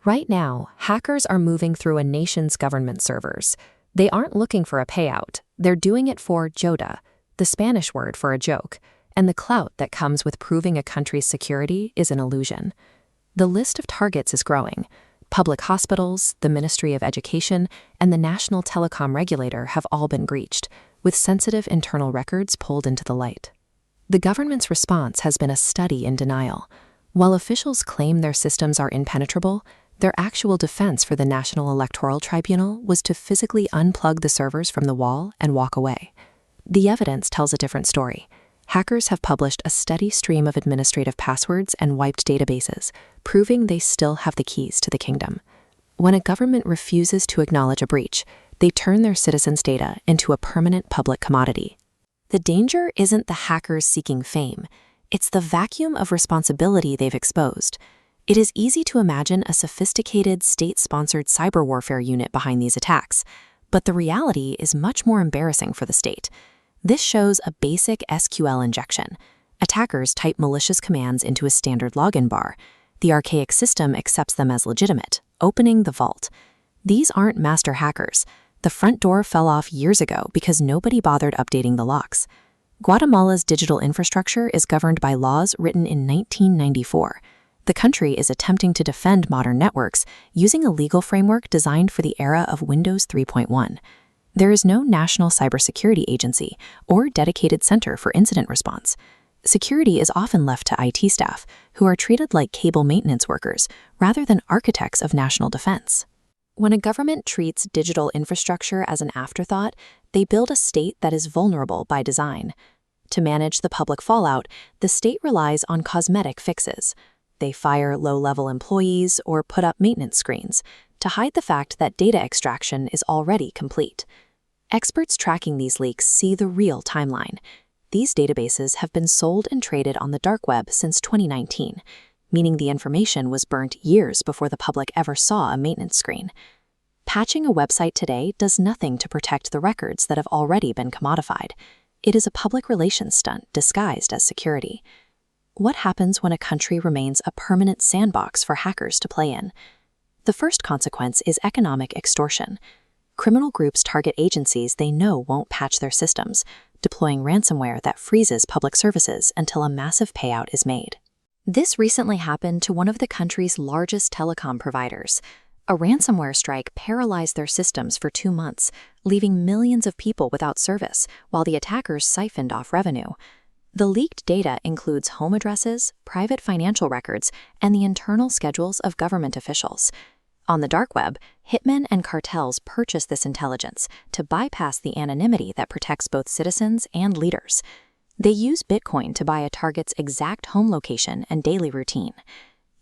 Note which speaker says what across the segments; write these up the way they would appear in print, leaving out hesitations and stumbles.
Speaker 1: Right now, hackers are moving through a nation's government servers. They aren't looking for a payout. They're doing it for joda, the Spanish word for a joke, and the clout that comes with proving a country's security is an illusion. The list of targets is growing. Public hospitals, the Ministry of Education, and the National Telecom Regulator have all been breached, with sensitive internal records pulled into the light. The government's response has been a study in denial. While officials claim their systems are impenetrable, their actual defense for the National Electoral Tribunal was to physically unplug the servers from the wall and walk away. The evidence tells a different story. Hackers have published a steady stream of administrative passwords and wiped databases, proving they still have the keys to the kingdom. When a government refuses to acknowledge a breach, they turn their citizens' data into a permanent public commodity. The danger isn't the hackers seeking fame. It's the vacuum of responsibility they've exposed. It is easy to imagine a sophisticated state-sponsored cyber warfare unit behind these attacks, but the reality is much more embarrassing for the state. This shows a basic SQL injection. Attackers type malicious commands into a standard login bar. The archaic system accepts them as legitimate, opening the vault. These aren't master hackers. The front door fell off years ago because nobody bothered updating the locks. Guatemala's digital infrastructure is governed by laws written in 1994. The country is attempting to defend modern networks using a legal framework designed for the era of Windows 3.1. There is no national cybersecurity agency or dedicated center for incident response. Security is often left to IT staff, who are treated like cable maintenance workers rather than architects of national defense. When a government treats digital infrastructure as an afterthought, they build a state that is vulnerable by design. To manage the public fallout, the state relies on cosmetic fixes. They fire low-level employees or put up maintenance screens to hide the fact that data extraction is already complete. Experts tracking these leaks see the real timeline. These databases have been sold and traded on the dark web since 2019, meaning the information was burnt years before the public ever saw a maintenance screen. Patching a website today does nothing to protect the records that have already been commodified. It is a public relations stunt disguised as security. What happens when a country remains a permanent sandbox for hackers to play in? The first consequence is economic extortion. Criminal groups target agencies they know won't patch their systems, deploying ransomware that freezes public services until a massive payout is made. This recently happened to one of the country's largest telecom providers. A ransomware strike paralyzed their systems for 2 months, leaving millions of people without service, while the attackers siphoned off revenue. The leaked data includes home addresses, private financial records, and the internal schedules of government officials. On the dark web, hitmen and cartels purchase this intelligence to bypass the anonymity that protects both citizens and leaders. They use Bitcoin to buy a target's exact home location and daily routine.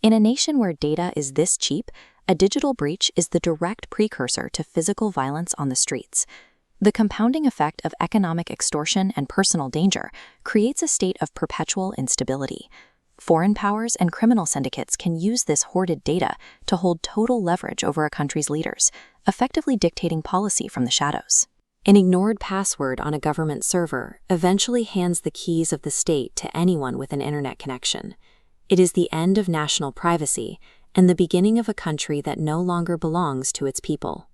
Speaker 1: In a nation where data is this cheap, a digital breach is the direct precursor to physical violence on the streets. The compounding effect of economic extortion and personal danger creates a state of perpetual instability. Foreign powers and criminal syndicates can use this hoarded data to hold total leverage over a country's leaders, effectively dictating policy from the shadows. An ignored password on a government server eventually hands the keys of the state to anyone with an internet connection. It is the end of national privacy and the beginning of a country that no longer belongs to its people.